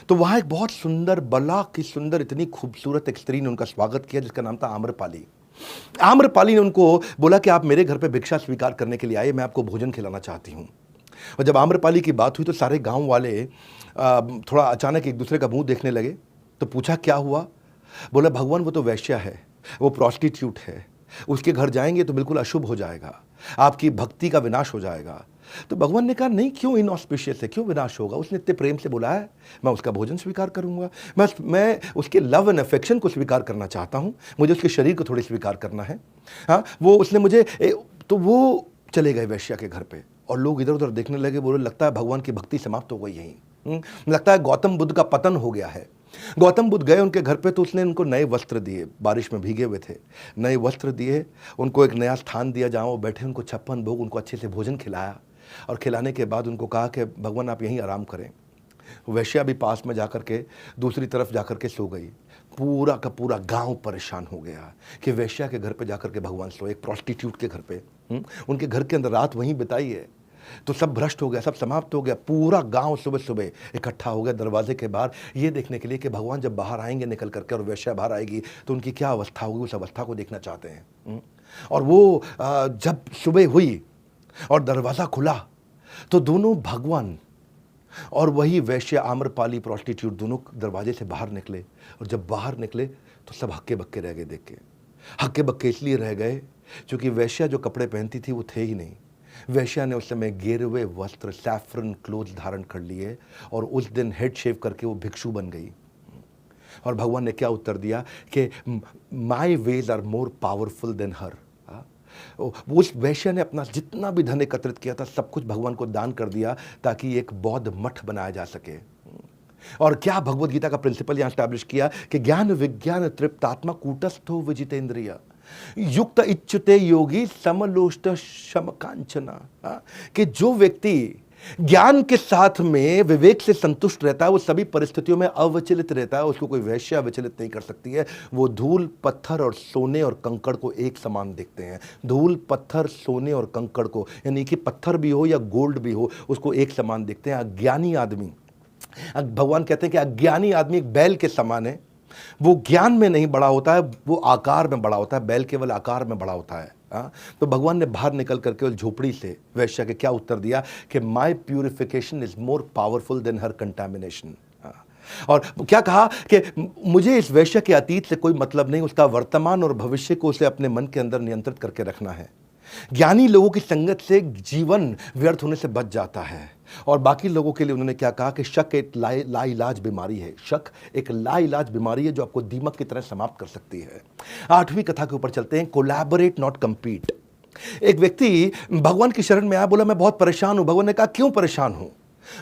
तो वहाँ एक बहुत सुंदर, बला की सुंदर, इतनी खूबसूरत एक स्त्री ने उनका स्वागत किया जिसका नाम था आम्रपाली। आम्रपाली ने उनको बोला कि आप मेरे घर पर भिक्षा स्वीकार करने के लिए आए, मैं आपको भोजन खिलाना चाहती हूँ। और जब आम्रपाली की बात हुई तो सारे गांव वाले थोड़ा अचानक एक दूसरे का मुंह देखने लगे। तो पूछा क्या हुआ? बोला भगवान वो तो वैश्या है, वो प्रोस्टिट्यूट है, उसके घर जाएंगे तो बिल्कुल अशुभ हो जाएगा, आपकी भक्ति का विनाश हो जाएगा। तो भगवान ने कहा नहीं, क्यों इनऑस्पिशियस है, क्यों विनाश होगा? उसने इतने प्रेम से बोला है, मैं उसका भोजन स्वीकार करूंगा, मैं उसके लव एंड अफेक्शन को स्वीकार करना चाहता हूं, मुझे उसके शरीर को थोड़ी स्वीकार करना है। हाँ, वो उसने मुझे तो वो चले गए वैश्या के घर पे और लोग इधर उधर देखने लगे। बोले लगता है भगवान की भक्ति समाप्त हो गई यहीं, लगता है गौतम बुद्ध का पतन हो गया है। गौतम बुद्ध गए उनके घर पे तो उसने उनको नए वस्त्र दिए, बारिश में भीगे हुए थे, नए वस्त्र दिए, उनको एक नया स्थान दिया जहाँ वो बैठे, उनको 56 भोग, उनको अच्छे से भोजन खिलाया और खिलाने के बाद उनको कहा कि भगवान आप यहीं आराम करें। वैश्या भी पास में जाकर के दूसरी तरफ जाकर के सो गई। पूरा का पूरा गांव परेशान हो गया कि वैश्या के घर पे जाकर के भगवान सो, एक प्रोस्टिट्यूट के घर पे, उनके घर के अंदर रात वहीं बिताई है। तो सब भ्रष्ट हो गया, सब समाप्त हो गया। पूरा गांव सुबह सुबह इकट्ठा हो गया दरवाजे के बाहर ये देखने के लिए कि भगवान जब बाहर आएंगे निकल करके और वैश्या बाहर आएगी तो उनकी क्या अवस्था होगी, उस अवस्था को देखना चाहते हैं। और वो जब सुबह हुई और दरवाज़ा खुला तो दोनों भगवान और वही वैश्या आम्रपाली प्रोस्टिट्यूट दोनों दरवाजे से बाहर निकले। और जब बाहर निकले तो सब हक्के बक्के रह गए देख के। हक्के बक्के इसलिए रह गए क्योंकि वैश्या जो कपड़े पहनती थी वो थे ही नहीं। वैश्या ने उस समय गेरुए वस्त्र, सैफरन क्लोथ धारण कर लिए और उस दिन हेड शेव करके वो भिक्षु बन गई। और भगवान ने क्या उत्तर दिया कि my ways are more powerful than her. उस वैश्या ने अपना जितना भी धन एकत्रित किया था सब कुछ भगवान को दान कर दिया ताकि एक बौद्ध मठ बनाया जा सके। और क्या भगवत गीता का प्रिंसिपल यहां स्टैब्लिश किया कि ज्ञान विज्ञान तृप्तात्मा कूटस्थो विजितेंद्रिय युक्त इच्छुते योगी समलोष्ट शमकांचना। कि जो व्यक्ति ज्ञान के साथ में विवेक से संतुष्ट रहता है वो सभी परिस्थितियों में अविचलित रहता है, उसको कोई वैश्या विचलित नहीं कर सकती है। वो धूल पत्थर और सोने और कंकड़ को एक समान देखते हैं। धूल पत्थर सोने और कंकड़ को, यानी कि पत्थर भी हो या गोल्ड भी हो, उसको एक समान देखते हैं। अज्ञानी आदमी, भगवान कहते हैं कि अज्ञानी आदमी एक बैल के समान है। वो ज्ञान में नहीं बड़ा होता है, वो आकार में बड़ा होता है। बैल केवल आकार में बड़ा होता है। तो भगवान ने बाहर निकल करके उस झोपड़ी से वैश्या के क्या उत्तर दिया कि my purification is more powerful than her contamination. और क्या कहा कि मुझे इस वैश्या के अतीत से कोई मतलब नहीं, उसका वर्तमान और भविष्य को उसे अपने मन के अंदर नियंत्रित करके रखना है। ज्ञानी लोगों की संगत से जीवन व्यर्थ होने से बच जाता है। और बाकी लोगों के लिए उन्होंने क्या कहा कि शक एक लाइलाज बीमारी है। शक एक लाइलाज बीमारी है जो आपको दीमक की तरह समाप्त कर सकती है। 8वीं कथा के ऊपर चलते हैं, कोलैबोरेट नॉट कंपीट। एक व्यक्ति भगवान की शरण में आया, बोला मैं बहुत परेशान हूं। भगवान ने कहा क्यों परेशान हूं?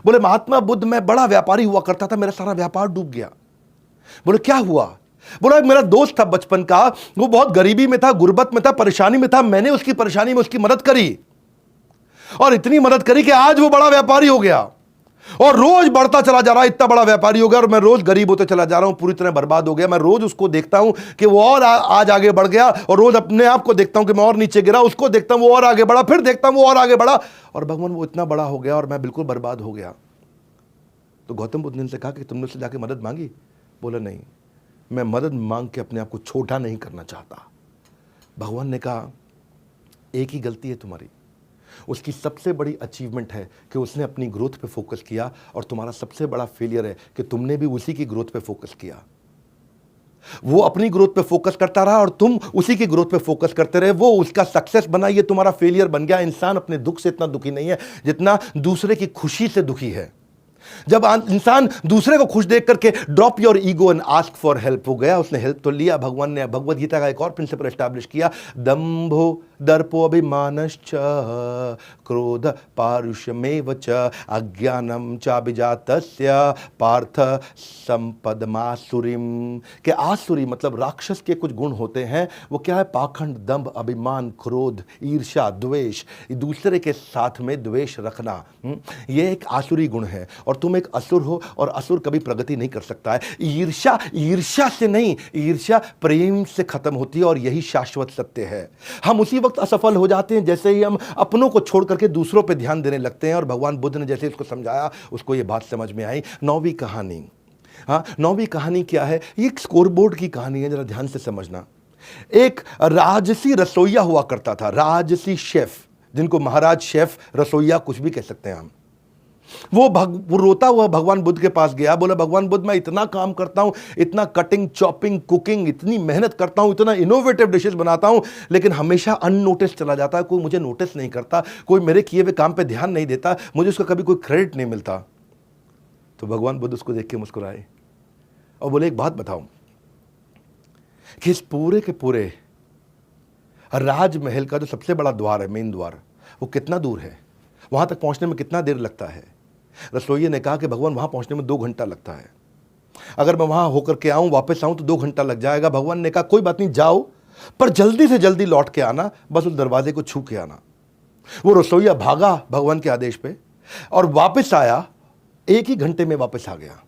बोले महात्मा बुद्ध, मैं बड़ा व्यापारी हुआ करता था, मेरा सारा व्यापार डूब गया। बोले क्या हुआ? बोला मेरा दोस्त था बचपन का, वो बहुत गरीबी में था, गुर्बत में था, परेशानी में था। मैंने उसकी परेशानी में उसकी मदद करी और इतनी मदद करी कि आज वो बड़ा व्यापारी हो गया और रोज बढ़ता चला जा रहा है। इतना बड़ा व्यापारी हो गया और मैं रोज गरीब होते चला जा रहा हूं, पूरी तरह बर्बाद हो गया। मैं रोज उसको देखता हूं कि वो और आज आगे बढ़ गया और रोज अपने आप को देखता हूं कि मैं और नीचे गिरा। उसको देखता हूं वो और आगे बढ़ा, फिर देखता हूं वो और आगे बढ़ा और भगवान वो इतना बड़ा हो गया और मैं बिल्कुल बर्बाद हो गया। तो गौतम बुद्ध ने उनसे कहा कि तुमने उससे जाके मदद मांगी? बोला नहीं, मैं मदद मांग के अपने आप को छोटा नहीं करना चाहता। भगवान ने कहा एक ही गलती है तुम्हारी, उसकी सबसे बड़ी अचीवमेंट है कि उसने अपनी ग्रोथ पे फोकस किया और तुम्हारा सबसे बड़ा फेलियर है कि तुमने भी उसी की ग्रोथ पे फोकस किया। वो अपनी ग्रोथ पे फोकस करता रहा और तुम उसी की ग्रोथ पे फोकस करते रहे। वो उसका सक्सेस बना, ये तुम्हारा फेलियर बन गया। इंसान अपने दुख से इतना दुखी नहीं है जितना दूसरे की खुशी से दुखी है। जब इंसान दूसरे को खुश देख करके drop your ego and ask for help हो गया, उसने हेल्प तो लिया। भगवान ने भगवद गीता का एक और प्रिंसिपल एस्टैब्लिश किया, दंभो दर्पो अभिमानश्च क्रोध पारुष्यमेव च अज्ञानम चाभिजातस्य पार्थ संपदमासुरीम। के आसुरी मतलब राक्षस के कुछ गुण होते हैं। वो क्या है? पाखंड, दंभ, अभिमान, क्रोध, ईर्ष्या, द्वेष, दूसरे के साथ में द्वेष रखना, ये एक आसुरी गुण है। और तुम एक असुर हो और असुर कभी प्रगति नहीं कर सकता है। ईर्ष्या, ईर्ष्या से नहीं, ईर्ष्या प्रेम से खत्म होती है और यही शाश्वत सत्य है। हम उसी वक्त असफल हो जाते हैं जैसे ही हम अपनों को छोड़ करके दूसरों पे ध्यान देने लगते हैं। और भगवान बुद्ध ने जैसे इसको समझाया, उसको ये बात समझ में आई। 9वीं कहानी, हाँ 9वीं कहानी क्या है? ये एक स्कोरबोर्ड की कहानी है, जरा ध्यान से समझना। एक राजसी रसोइया हुआ करता था, राजसी शेफ, जिनको महाराज शेफ, रसोइया कुछ भी कह सकते हैं हम। वो रोता हुआ भगवान बुद्ध के पास गया। बोला भगवान बुद्ध, मैं इतना काम करता हूं, इतना कटिंग, चॉपिंग, कुकिंग, इतनी मेहनत करता हूं, इतना इनोवेटिव डिशेस बनाता हूं, लेकिन हमेशा अननोटिस चला जाता है। कोई मुझे नोटिस नहीं करता, कोई मेरे किए हुए काम पे ध्यान नहीं देता, मुझे उसका कभी कोई क्रेडिट नहीं मिलता। तो भगवान बुद्ध उसको देख के मुस्कुराए और बोले एक बात बताओ कि इस पूरे के पूरे राजमहल का जो सबसे बड़ा द्वार है, मेन द्वार, वो कितना दूर है? वहां तक पहुंचने में कितना देर लगता है? रसोइये ने कहा कि भगवान वहां पहुंचने में 2 घंटा लगता है। अगर मैं वहां होकर के आऊं, वापस आऊं तो 2 घंटा लग जाएगा। भगवान ने कहा कोई बात नहीं, जाओ, पर जल्दी से जल्दी लौट के आना, बस उस दरवाजे को छू के आना। वो रसोइया भागा भगवान के आदेश पे और वापस आया, 1 ही घंटे में वापस आ गया।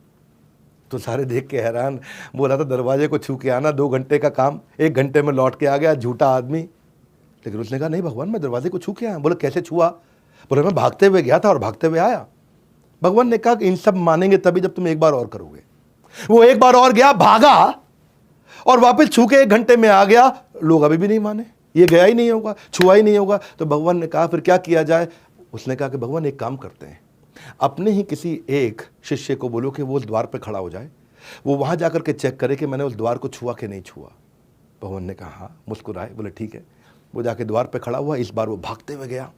तो सारे देख के हैरान, बोला था दरवाजे को छू के आना, 2 घंटे का काम 1 घंटे में लौट के आ गया, झूठा आदमी। लेकिन उसने कहा नहीं भगवान, मैं दरवाजे को छू के आया। बोले कैसे छुआ? बोले मैं भागते हुए गया था और भागते हुए आया। भगवान ने कहा कि इन सब मानेंगे तभी जब तुम एक बार और करोगे। वो एक बार और गया, भागा और वापस छू के 1 घंटे में आ गया। लोग अभी भी नहीं माने, ये गया ही नहीं होगा, छुआ ही नहीं होगा। तो भगवान ने कहा फिर क्या किया जाए? उसने कहा कि भगवान एक काम करते हैं, अपने ही किसी एक शिष्य को बोलो कि वो उस द्वार पर खड़ा हो जाए, वो वहां जाकर के चेक करे कि मैंने उस द्वार को छुआ कि नहीं छुआ। भगवान ने कहा हाँ, मुस्कुराए, बोले ठीक है। वो जाके द्वार पे खड़ा हुआ। इस बार वो भागते हुए गया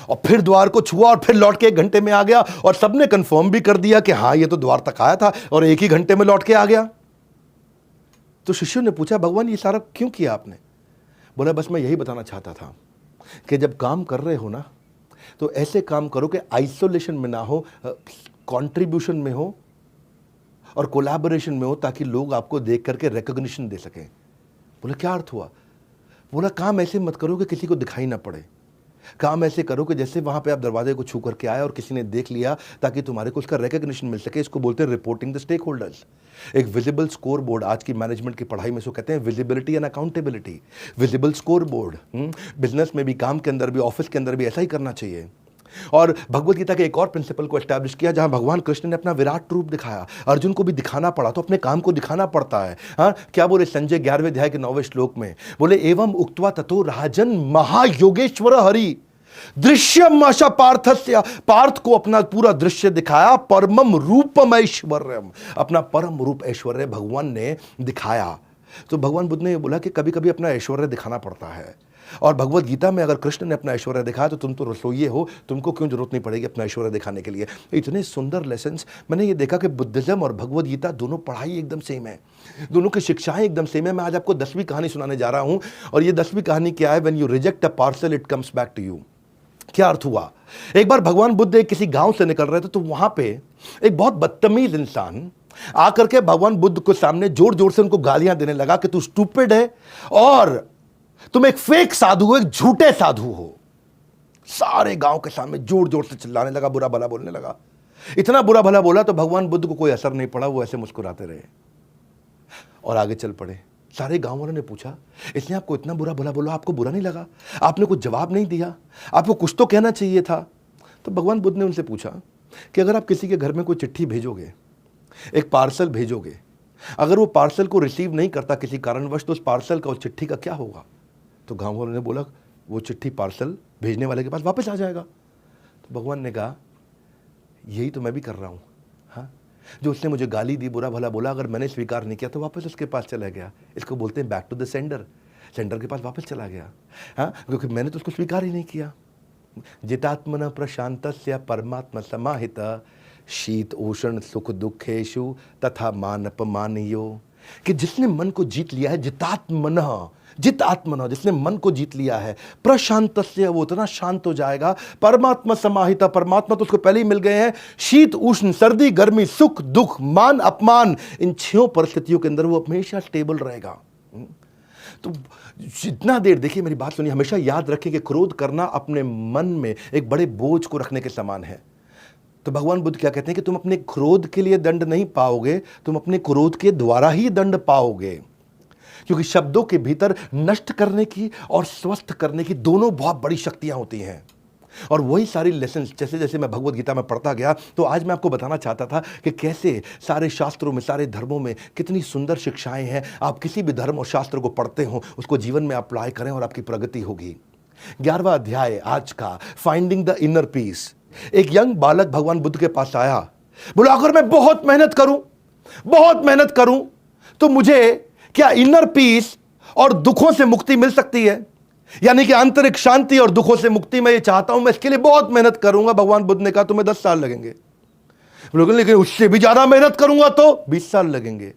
और फिर द्वार को छुआ और फिर लौट के 1 घंटे में आ गया। और सबने कंफर्म भी कर दिया कि हाँ ये तो द्वार तक आया था और 1 ही घंटे में लौट के आ गया। तो शिष्यों ने पूछा भगवान ये सारा क्यों किया आपने? बोला बस मैं यही बताना चाहता था कि जब काम कर रहे हो ना, तो ऐसे काम करो कि आइसोलेशन में ना हो, कंट्रीब्यूशन में हो और कोलैबोरेशन में हो, ताकि लोग आपको देख करके रिकॉग्निशन दे सकें। बोला क्या अर्थ हुआ? बोला काम ऐसे मत करो कि किसी को दिखाई ना पड़े। काम ऐसे करो कि जैसे वहां पे आप दरवाजे को छू करके आए और किसी ने देख लिया, ताकि तुम्हारे को उसका रिकॉग्निशन मिल सके। इसको बोलते हैं रिपोर्टिंग द स्टेक होल्डर्स। एक विजिबल स्कोर बोर्ड, आज की मैनेजमेंट की पढ़ाई में इसको कहते हैं visibility and accountability. Visible score board business में भी, काम के अंदर भी, ऑफिस के अंदर भी ऐसा ही करना चाहिए। और भगवद गीता के एक और प्रिंसिपल को एस्टैब्लिश किया, जहां भगवान कृष्ण ने अपना विराट रूप दिखाया। अर्जुन को भी दिखाना पड़ा, तो अपने काम को दिखाना पड़ता है। हाँ क्या बोले संजय 11वें अध्याय के 9वें श्लोक में? बोले एवं उक्त्वा ततो राजन महायोगेश्वर हरि दृश्यम आशा पार्थस्य। पार्थ को अपना पूरा दृश्य दिखाया, परमम रूपम ऐश्वर्यम, अपना परम रूप ऐश्वर्य भगवान ने दिखाया। तो भगवान बुद्ध ने बोला कि कभी कभी अपना ऐश्वर्य दिखाना पड़ता है। और भगवत गीता में अगर कृष्ण ने अपना ऐश्वर्य दिखाया तो तुम तो रसोइये हो, तुमको क्यों जरूरत नहीं पड़ेगी अपना ऐश्वर्य दिखाने के लिए। इतने सुंदर लेसन्स। मैंने ये देखा कि बुद्धिज्म और भगवत गीता दोनों पढ़ाई एकदम सेम है, दोनों की शिक्षाएं एकदम सेम है। मैं आज आपको 10वीं कहानी सुनाने जा रहा हूं, और ये 10वीं कहानी क्या है, when you reject a parcel it comes back to you. क्या अर्थ हुआ? एक बार भगवान बुद्ध एक किसी गांव से निकल रहे थे, तो वहां पे एक बहुत बदतमीज इंसान आकर के भगवान बुद्ध के सामने जोर जोर से उनको गालियां देने लगा कि तू स्टूपिड है और तुम एक फेक साधु हो, एक झूठे साधु हो। सारे गांव के सामने जोर जोर से चिल्लाने लगा, बुरा भला बोलने लगा। इतना बुरा भला बोला तो भगवान बुद्ध को कोई असर नहीं पड़ा, वो ऐसे मुस्कुराते रहे और आगे चल पड़े। सारे गांव वालों ने पूछा, इसने आपको इतना बुरा भला बोला, आपको बुरा नहीं लगा? आपने कुछ जवाब नहीं दिया, आपको कुछ तो कहना चाहिए था। तो भगवान बुद्ध ने उनसे पूछा कि अगर आप किसी के घर में कोई चिट्ठी भेजोगे, एक पार्सल भेजोगे, अगर वो पार्सल को रिसीव नहीं करता किसी कारणवश, तो उस पार्सल का, उस चिट्ठी का क्या होगा? तो गांव वालों ने बोला, वो चिट्ठी पार्सल भेजने वाले के पास वापस आ जाएगा। तो भगवान ने कहा, यही तो मैं भी कर रहा हूं। हाँ, जो उसने मुझे गाली दी, बुरा भला बोला, अगर मैंने स्वीकार नहीं किया तो वापस उसके पास चला गया। इसको बोलते हैं back to the sender, sender के पास वापस चला गया। हाँ, क्योंकि मैंने तो उसको स्वीकार ही नहीं किया। जितात्मन प्रशांतस्य परमात्मा समाहित शीत उष्ण सुख दुखेशु तथा मान अपमानियो। कि जिसने मन को जीत लिया है, जितात्मन, जिसने मन को जीत लिया है, प्रशांतस्य, वो इतना शांत हो जाएगा। परमात्मा समाहिता, परमात्मा तो उसको पहले ही मिल गए हैं। शीत उष्ण, सर्दी गर्मी, सुख दुख, मान अपमान, इन 6 परिस्थितियों के अंदर वो हमेशा स्टेबल रहेगा। तो जितना देर, देखिए मेरी बात सुनिए, हमेशा याद रखें कि क्रोध करना अपने मन में एक बड़े बोझ को रखने के समान है। तो भगवान बुद्ध क्या कहते हैं कि तुम अपने क्रोध के लिए दंड नहीं पाओगे, तुम अपने क्रोध के द्वारा ही दंड पाओगे। क्योंकि शब्दों के भीतर नष्ट करने की और स्वस्थ करने की दोनों बहुत बड़ी शक्तियां होती हैं। और वही सारी लेसन जैसे जैसे मैं भगवत गीता में पढ़ता गया, तो आज मैं आपको बताना चाहता था कि कैसे सारे शास्त्रों में, सारे धर्मों में कितनी सुंदर शिक्षाएं हैं। आप किसी भी धर्म और शास्त्र को पढ़ते हो, उसको जीवन में अप्लाई करें और आपकी प्रगति होगी। 11वां अध्याय आज का, फाइंडिंग द इनर पीस। एक यंग बालक भगवान बुद्ध के पास आया, बोला अगर मैं बहुत मेहनत करूं तो मुझे क्या इनर पीस और दुखों से मुक्ति मिल सकती है? यानी कि आंतरिक शांति और दुखों से मुक्ति मैं ये चाहता हूं, मैं इसके लिए बहुत मेहनत करूंगा। भगवान बुद्ध ने कहा तुम्हें 10 साल लगेंगे। लेकिन उससे भी ज्यादा मेहनत करूंगा तो 20 साल लगेंगे।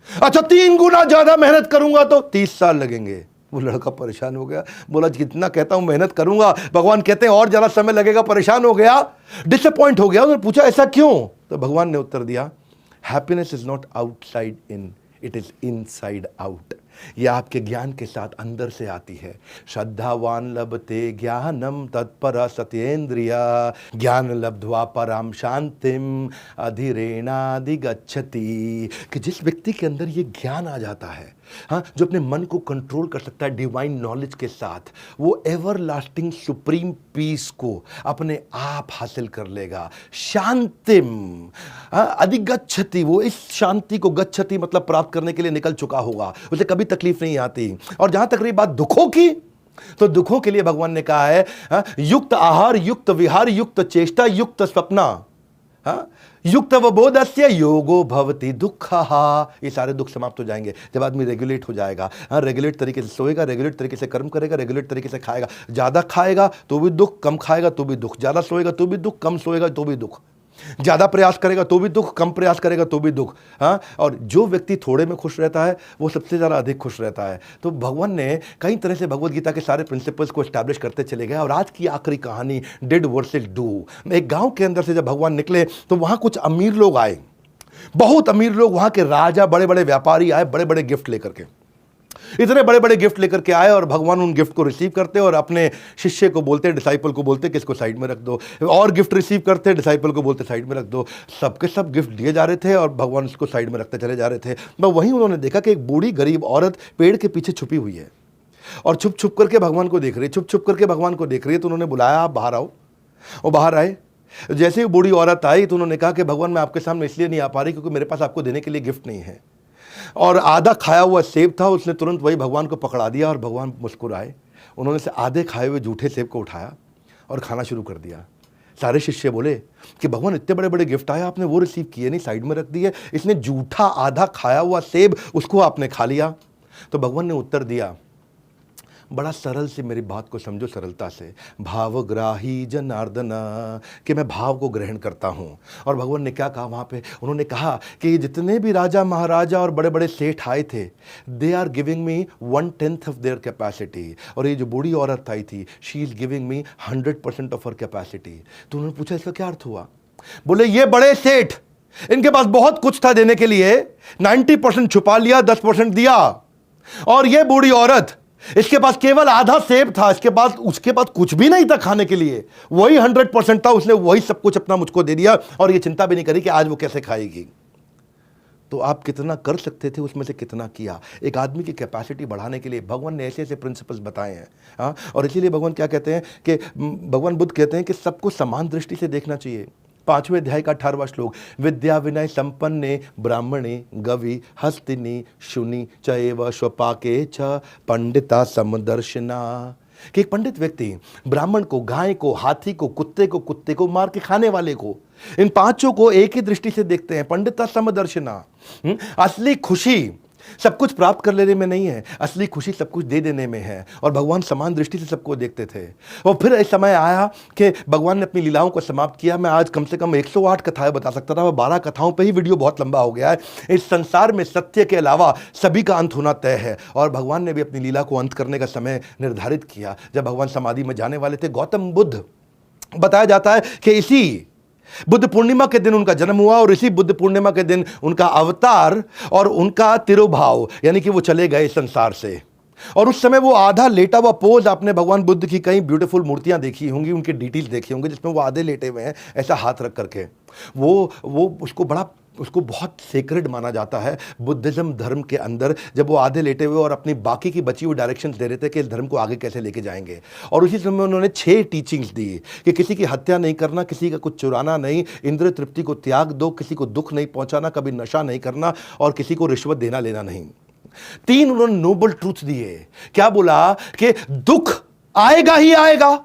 अच्छा, 3 गुना ज्यादा मेहनत करूंगा तो 30 साल लगेंगे। वो लड़का परेशान हो गया, बोला जितना कहता हूं मेहनत करूंगा, भगवान कहते हैं और ज्यादा समय लगेगा। परेशान हो गया, डिसअपॉइंट हो गया। उन्होंने पूछा ऐसा क्यों? तो भगवान ने उत्तर दिया, happiness is not outside in, it is inside out. यह आपके ज्ञान के साथ अंदर से आती है। श्रद्धावान लभते ज्ञानम तत्पर सत्येंद्रिया, ज्ञान लब्ध्वा पराम शांतिम अधिरेणाधिगच्छति। कि जिस व्यक्ति के अंदर ये ज्ञान आ जाता है, हाँ, जो अपने मन को कंट्रोल कर सकता है डिवाइन नॉलेज के साथ, वो एवर लास्टिंग सुप्रीम पीस को अपने आप हासिल कर लेगा। शांतिम अधिगच्छति, वो इस शांति को, गच्छति मतलब प्राप्त करने के लिए निकल चुका होगा, उसे कभी तकलीफ नहीं आती। और जहां तक रही बात दुखों की, तो दुखों के लिए भगवान ने कहा है, युक्त आहार, युक्त विहार, युक्त चेष्टा, युक्त स्वप्ना, युक्त अवबोधस्य योगो भवति दुःखः। ये सारे दुख समाप्त हो जाएंगे जब आदमी रेगुलेट हो जाएगा। रेगुलेट तरीके से सोएगा, रेगुलेट तरीके से कर्म करेगा, रेगुलेट तरीके से खाएगा। ज्यादा खाएगा तो भी दुख, कम खाएगा तो भी दुख। ज्यादा सोएगा तो भी दुख, कम सोएगा तो भी दुख। ज्यादा प्रयास करेगा तो भी दुख, कम प्रयास करेगा तो भी दुख। हाँ, और जो व्यक्ति थोड़े में खुश रहता है वो सबसे ज्यादा अधिक खुश रहता है। तो भगवान ने कई तरह से भगवत गीता के सारे प्रिंसिपल्स को एस्टैब्लिश करते चले गए। और आज की आखिरी कहानी, डिड वर्सेस डू। एक गांव के अंदर से जब भगवान निकले तो वहां कुछ अमीर लोग आए, बहुत अमीर लोग, वहां के राजा, बड़े बड़े व्यापारी आए, बड़े बड़े गिफ्ट लेकर के। इतने बड़े बड़े गिफ्ट लेकर के आए और भगवान उन गिफ्ट को रिसीव करते और अपने शिष्य को बोलते, डिसाइपल को बोलते कि इसको साइड में रख दो। और गिफ्ट रिसीव करते, डिसाइपल को बोलते साइड में रख दो। सबके सब गिफ्ट दिए जा रहे थे और भगवान उसको साइड में रखते चले जा रहे थे। मैं वहीं उन्होंने देखा कि एक बूढ़ी गरीब औरत पेड़ के पीछे छुपी हुई है और छुप छुप करके भगवान को देख रही है, छुप छुप करके भगवान को देख रही है। तो उन्होंने बुलाया, आप बाहर आओ। और बाहर आए। जैसे ही बूढ़ी औरत आई तो उन्होंने कहा कि भगवान मैं आपके सामने इसलिए नहीं आ पा रही क्योंकि मेरे पास आपको देने के लिए गिफ्ट नहीं है। और आधा खाया हुआ सेब था, उसने तुरंत वही भगवान को पकड़ा दिया और भगवान मुस्कुराए। उन्होंने से आधे खाए हुए झूठे सेब को उठाया और खाना शुरू कर दिया। सारे शिष्य बोले कि भगवान इतने बड़े बड़े गिफ्ट आए, आपने वो रिसीव किए नहीं, साइड में रख दिए। इसने झूठा आधा खाया हुआ सेब, उसको आपने खा लिया। तो भगवान ने उत्तर दिया, बड़ा सरल से मेरी बात को समझो, सरलता से। भावग्राही जनार्दन, कि मैं भाव को ग्रहण करता हूँ। और भगवान ने क्या कहा वहाँ पे? उन्होंने कहा कि जितने भी राजा महाराजा और बड़े बड़े सेठ आए थे, they are giving me 1/10 of their capacity. और ये जो बूढ़ी औरत आई थी, she is giving me 100% of her capacity. तो उन्होंने पूछा इसका क्या अर्थ हुआ? बोले ये बड़े सेठ, इनके पास बहुत कुछ था देने के लिए, 90% छुपा लिया, 10% दिया। और ये बूढ़ी औरत, इसके पास केवल आधा सेब था, उसके पास कुछ भी नहीं था खाने के लिए, वही 100% था, उसने वही सब कुछ अपना मुझको दे दिया और ये चिंता भी नहीं करी कि आज वो कैसे खाएगी। तो आप कितना कर सकते थे, उसमें से कितना किया। एक आदमी की कैपेसिटी बढ़ाने के लिए भगवान ने ऐसे ऐसे प्रिंसिपल्स बताए हैं। हाँ, और इसीलिए भगवान क्या कहते हैं कि भगवान बुद्ध कहते हैं कि सबको समान दृष्टि से देखना चाहिए। 5वें अध्याय का 18वां श्लोक, विद्या विनय संपन्ने ब्राह्मणे गवि हस्तिनी शुनि चैव स्वपाके च पंडिता समदर्शना। कि एक पंडित व्यक्ति ब्राह्मण को, गाय को, हाथी को, कुत्ते को मार के खाने वाले को, इन पांचों को एक ही दृष्टि से देखते हैं। पंडिता समदर्शना। असली खुशी सब कुछ प्राप्त कर लेने में नहीं है, असली खुशी सब कुछ दे देने में है। और भगवान समान दृष्टि से सबको देखते थे। और फिर एक समय आया कि भगवान ने अपनी लीलाओं को समाप्त किया। मैं आज कम से कम 108 कथाएं बता सकता था, 12 कथाओं पे ही वीडियो बहुत लंबा हो गया है। इस संसार में सत्य के अलावा सभी का अंत होना तय है। और भगवान ने भी अपनी लीला को अंत करने का समय निर्धारित किया जब भगवान समाधि में जाने वाले थे। गौतम बुद्ध, बताया जाता है कि इसी बुद्ध पूर्णिमा के दिन उनका जन्म हुआ और इसी बुद्ध पूर्णिमा के दिन उनका अवतार और उनका तिरुभाव, यानी कि वो चले गए संसार से। और उस समय वो आधा लेटा हुआ पोज, आपने भगवान बुद्ध की कई ब्यूटीफुल मूर्तियां देखी होंगी, उनके डिटेल्स देखी होंगे, जिसमें वो आधे लेटे हुए हैं ऐसा हाथ रख करके। वो उसको बहुत सेक्रेड माना जाता है बुद्धिज्म धर्म के अंदर, जब वो आधे लेटे हुए और अपनी बाकी की बची हुई डायरेक्शंस दे रहे थे कि इस धर्म को आगे कैसे लेके जाएंगे। और उसी समय उन्होंने 6 टीचिंग्स दी कि किसी की हत्या नहीं करना, किसी का कुछ चुराना नहीं, इंद्रिय तृप्ति को त्याग दो, किसी को दुख नहीं पहुंचाना, कभी नशा नहीं करना और किसी को रिश्वत देना लेना नहीं। 3 उन्होंने नोबल ट्रूथ दिए। क्या बोला कि दुख आएगा ही आएगा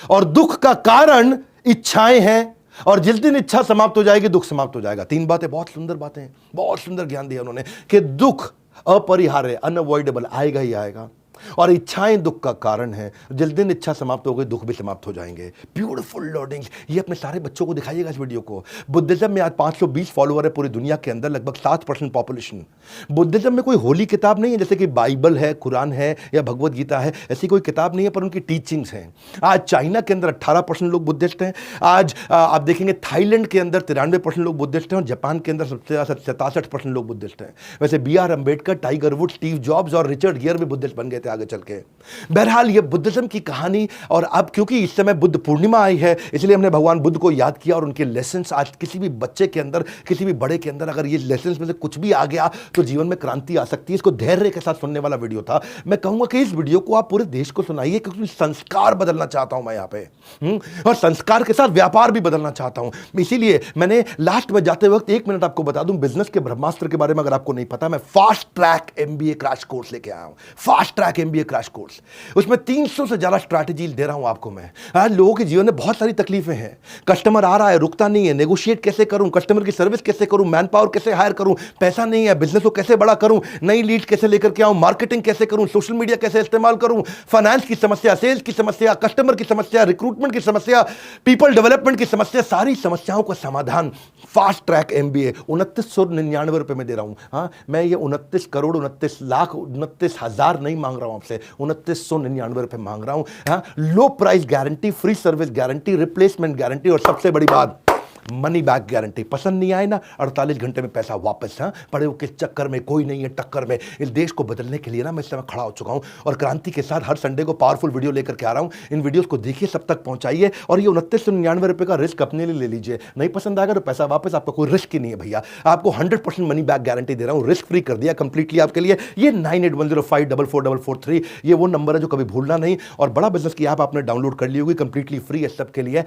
और दुख का कारण इच्छाएं हैं, और जिस दिन इच्छा समाप्त हो जाएगी दुख समाप्त हो जाएगा। 3 बातें, बहुत सुंदर बातें, बहुत सुंदर ज्ञान दिया उन्होंने कि दुख अपरिहार्य, अनअवॉइडेबल, आएगा ही आएगा और इच्छाएं दुख का कारण है। जिस दिन इच्छा समाप्त हो गई दुख भी समाप्त हो जाएंगे। ब्यूटीफुल लर्निंग्स, ये अपने सारे बच्चों को दिखाइएगा इस वीडियो को। बुद्धिज्म में आज 520 फॉलोअर है पूरी दुनिया के अंदर, लगभग 7% पॉपुलेशन। बुद्धिज्म में कोई होली किताब नहीं है जैसे कि बाइबल है, कुरान है या भगवत गीता है, ऐसी कोई किताब नहीं है, पर उनकी टीचिंग्स हैं। आज चाइना के अंदर 18% लोग बुद्धिस्ट हैं। आज आप देखेंगे थाईलैंड के अंदर 93% लोग बुद्धिस्ट हैं और जापान के अंदर सबसे ज़्यादा 67% लोग बुद्धिस्ट हैं। वैसे BR Ambedkar, tiger would, Steve jobs और रिचर्ड गियर भी बुद्धिस्ट बन गए थे आगे चल के। बहरहाल ये बुद्धिज्म की कहानी। और अब क्योंकि इस समय बुद्ध पूर्णिमा आई है, इसलिए हमने भगवान बुद्ध को याद किया और उनके लेसन्स। आज किसी भी बच्चे के अंदर, किसी भी बड़े के अंदर अगर ये लेसन्स में से कुछ भी आ गया तो जीवन में क्रांति आ सकती है। इसको धैर्य के साथ सुनने वाला वीडियो था। मैं कहूंगा कि इस वीडियो को आप पूरे देश को सुनाइए, क्योंकि संस्कार बदलना चाहता हूं मैं यहाँ पे, और संस्कार के साथ व्यापार भी बदलना चाहता हूं। इसीलिए मैंने लास्ट में जाते वक्त 1 मिनट आपको बता दूं, बिजनेस के ब्रह्मास्त्र के बारे में अगर आपको नहीं पता, मैं fast track MBA crash course लेके आया हूं। Fast track MBA crash course, उसमें 300 से ज्यादा स्ट्रैटेजी दे रहा हूं आपको मैं। आज लोगों के जीवन में बहुत सारी तकलीफें हैं। कस्टमर आ रहा है, रुकता नहीं है, नेगोशिएट कैसे करूं, कस्टमर की सर्विस कैसे करूं, मैन पावर कैसे हायर करूं, पैसा नहीं है, बिजनेस को कैसे बड़ा करूं, नई लीड कैसे लेकर के आऊं, मार्केटिंग कैसे करूं, सोशल मीडिया कैसे इस्तेमाल करूं, फाइनेंस की समस्या, सेल्स की समस्या, कस्टमर की समस्या, रिक्रूटमेंट की समस्या, पीपल डेवलपमेंट की समस्या, सारी समस्याओं का समाधान फास्ट ट्रैक MBA 2999 रुपए में दे रहा हूं। हाँ, मैं ये 29 करोड़ 29 लाख 29 हजार नहीं मांग रहा हूं आपसे, 2999 रुपए मांग रहा हूं। हाँ, लो price guarantee, free service guarantee, replacement guarantee और सबसे बड़ी बात मनी बैक गारंटी। पसंद नहीं आए ना, 48 घंटे में पैसा वापस। हाँ, पड़े के चक्कर में कोई नहीं है, टक्कर में। इस देश को बदलने के लिए ना मैं इस समय खड़ा हो चुका हूं और क्रांति के साथ हर संडे को पावरफुल वीडियो लेकर के आ रहा हूं। इन वीडियोस को देखिए, सब तक पहुंचाइए और ये 2999 रुपए का रिस्क अपने लिए ले लीजिए। नहीं पसंद आएगा तो पैसा वापस, आपका कोई रिस्क ही नहीं है भैया। आपको 100% मनी बैक गारंटी दे रहा हूं, रिस्क फ्री कर दिया कंप्लीटली आपके लिए। ये 9810544443 ये वो नंबर है जो कभी भूलना नहीं। और बड़ा बिजनेस की ऐप आपने डाउनलोड कर ली होगी, कंप्लीटली फ्री है सबके लिए।